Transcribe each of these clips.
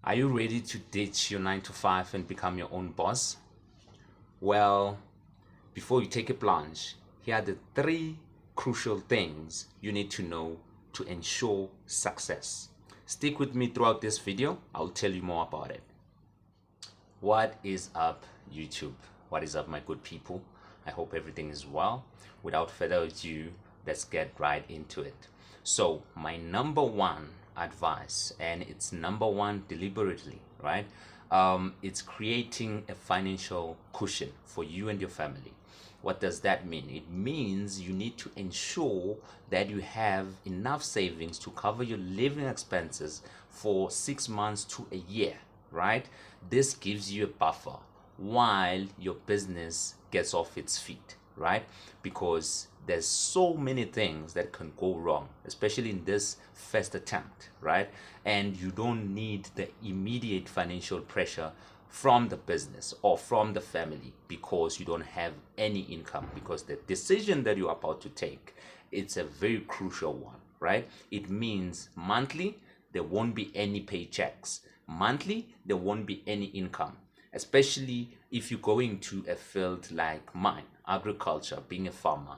Are you ready to ditch your 9 to 5 and become your own boss? Well, before you take a plunge, here are the three crucial things you need to know to ensure success. Stick with me throughout this video, I'll tell you more about it. What is up, YouTube? What is up, my good people? I hope everything is well. Without further ado, let's get right into it. So, my number one advice, and it's number one deliberately, right? It's creating a financial cushion for you and your family. What does that mean? It means you need to ensure that you have enough savings to cover your living expenses for 6 months to a year, right? This gives you a buffer while your business gets off its feet, right? Because there's so many things that can go wrong, especially in this first attempt, right? And you don't need the immediate financial pressure from the business or from the family because you don't have any income, because the decision that you're about to take, it's a very crucial one, right? It means monthly there won't be any paychecks. Monthly there won't be any income, especially if you go into a field like mine, agriculture, being a farmer.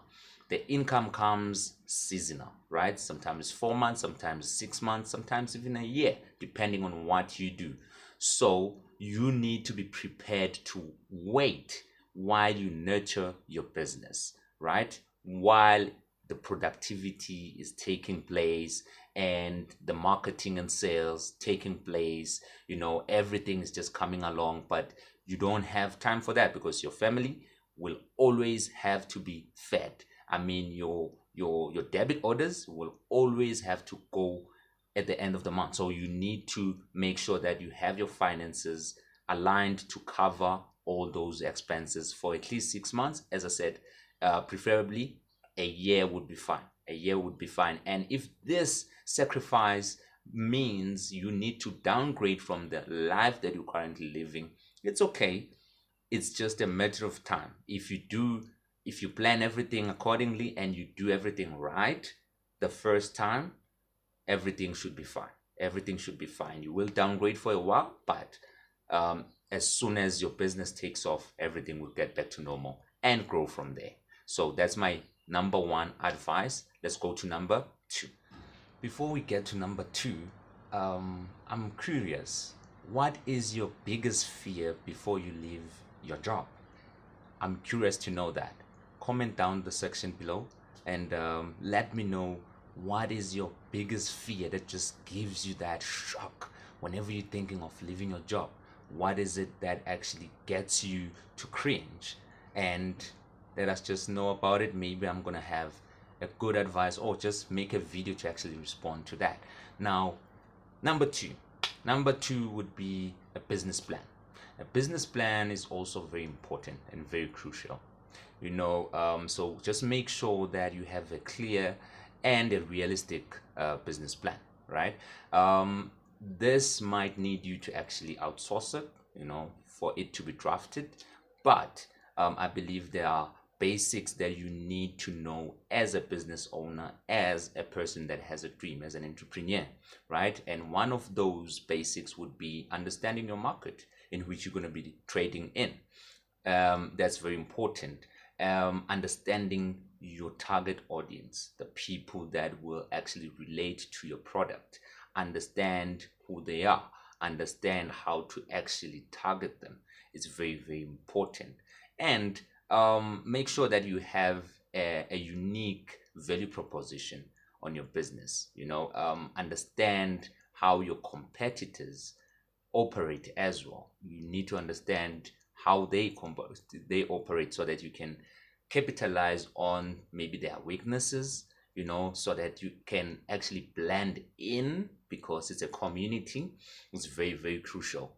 The income comes seasonal, right? Sometimes 4 months, sometimes 6 months, sometimes even a year, depending on what you do. So you need to be prepared to wait while you nurture your business, right? While the productivity is taking place and the marketing and sales taking place, everything is just coming along, but you don't have time for that because your family will always have to be fed. I mean, your debit orders will always have to go at the end of the month. So you need to make sure that you have your finances aligned to cover all those expenses for at least 6 months. As I said, preferably a year would be fine. A year would be fine. And if this sacrifice means you need to downgrade from the life that you're currently living, it's okay. It's just a matter of time. If you plan everything accordingly and you do everything right the first time, everything should be fine. Everything should be fine. You will downgrade for a while, but as soon as your business takes off, everything will get back to normal and grow from there. So that's my number one advice. Let's go to number two. Before we get to number two, I'm curious, what is your biggest fear before you leave your job? I'm curious to know that. Comment down the section below and let me know what is your biggest fear that just gives you that shock whenever you're thinking of leaving your job. What is it that actually gets you to cringe? And let us just know about it. Maybe I'm gonna have a good advice or just make a video to actually respond to that. Now, number two would be a business plan. A business plan is also very important and very crucial. So just make sure that you have a clear and a realistic business plan, right? This might need you to actually outsource it, for it to be drafted. But I believe there are basics that you need to know as a business owner, as a person that has a dream, as an entrepreneur, right? And one of those basics would be understanding your market in which you're going to be trading in. That's very important. Understanding your target audience, the people that will actually relate to your product, understand who they are, understand how to actually target them. It's very, very important. And make sure that you have a unique value proposition on your business. Understand how your competitors operate as well. You need to understand how they operate so that you can capitalize on maybe their weaknesses, so that you can actually blend in because it's a community. It's very, very crucial.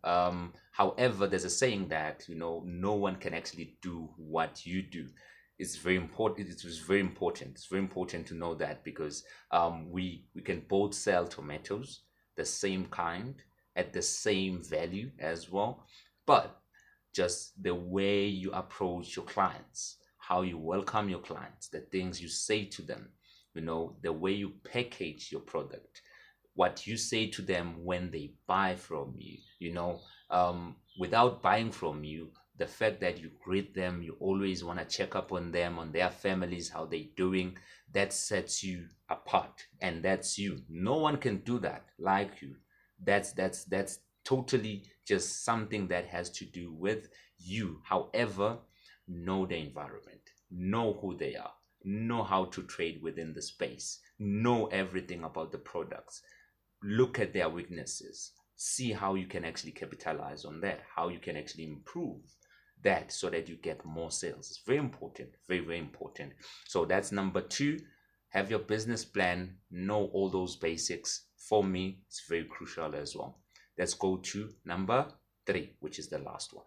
However, there's a saying that, no one can actually do what you do. It's very important. It's very important. It's very important to know that because we can both sell tomatoes, the same kind, at the same value as well, but just the way you approach your clients, how you welcome your clients, the things you say to them, the way you package your product what you say to them when they buy from you. Without buying from you, the fact that you greet them, you always want to check up on them, on their families, how they doing, that sets you apart, and that's you. No one can do that like you. That's totally just something that has to do with you. However, know the environment, know who they are, know how to trade within the space, know everything about the products, look at their weaknesses, see how you can actually capitalize on that, how you can actually improve that so that you get more sales. It's very important, very, very important. So that's number two. Have your business plan, know all those basics. For me, it's very crucial as well. Let's go to number three, which is the last one.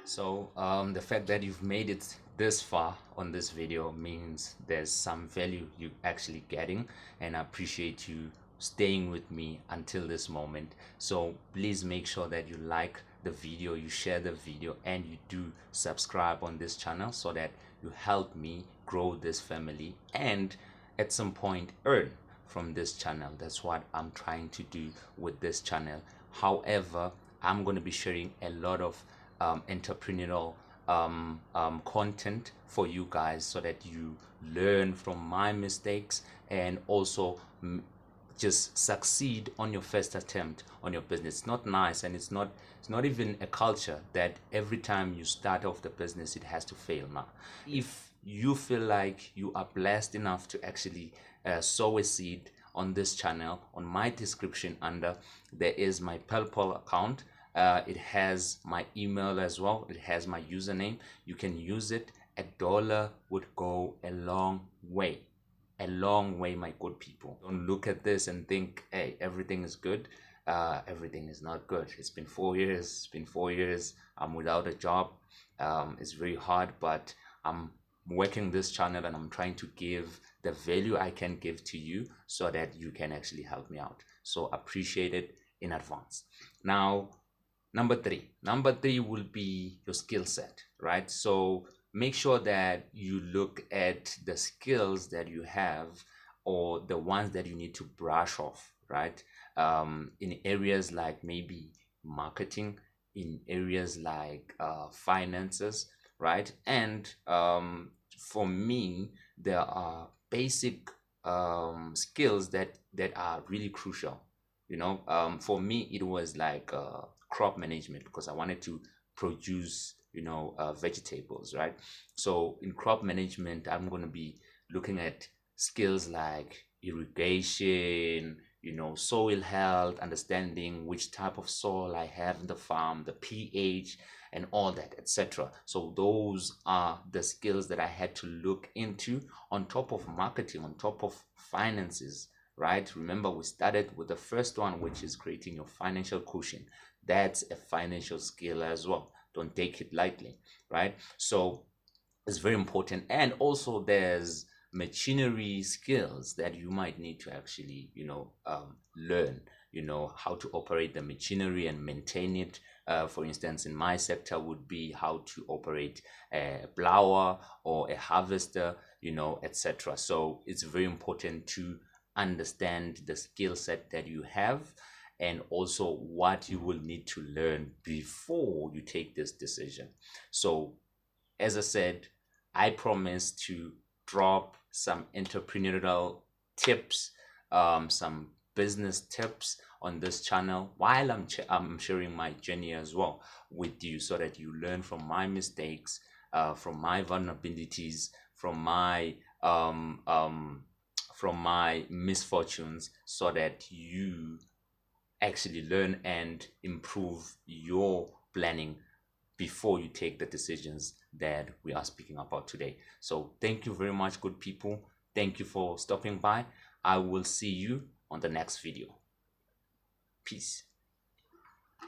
So the fact that you've made it this far on this video means there's some value you actually getting, and I appreciate you staying with me until this moment. So please make sure that you like the video, you share the video, and you do subscribe on this channel so that you help me grow this family and at some point earn from this channel. That's what I'm trying to do with this channel. However, I'm going to be sharing a lot of entrepreneurial content for you guys so that you learn from my mistakes and also just succeed on your first attempt on your business. It's not nice, and it's not even a culture that every time you start off the business it has to fail. Now, if you feel like you are blessed enough to actually sow a seed on this channel, on my description under there is my PayPal account. It has my email as well, it has my username. You can use it. $1 would go a long way, a long way, my good people. Don't look at this and think, hey, everything is good. Everything is not good. It's been 4 years. It's been 4 years. I'm without a job. It's very hard, but I'm working this channel and I'm trying to give the value I can give to you so that you can actually help me out. So appreciate it in advance. Now, number three will be your skill set, right? So make sure that you look at the skills that you have or the ones that you need to brush off, right? In areas like maybe marketing, in areas like finances, right? And for me, there are basic skills that are really crucial. For me, it was like crop management, because I wanted to produce vegetables, right? So in crop management, I'm going to be looking at skills like irrigation, soil health, understanding which type of soil I have in the farm, the pH and all that, etc. So those are the skills that I had to look into on top of marketing, on top of finances, right? Remember, we started with the first one, which is creating your financial cushion. That's a financial skill as well. Don't take it lightly, right? So it's very important. And also there's machinery skills that you might need to actually learn, how to operate the machinery and maintain it. For instance, in my sector would be how to operate a blower or a harvester, etc. So it's very important to understand the skill set that you have and also what you will need to learn before you take this decision. So as I said, I promise to drop some entrepreneurial tips, some business tips on this channel while I'm sharing my journey as well with you, so that you learn from my mistakes, from my vulnerabilities, from my misfortunes, so that you actually learn and improve your planning before you take the decisions that we are speaking about today. So thank you very much, good people. Thank you for stopping by. I will see you on the next video. Peace.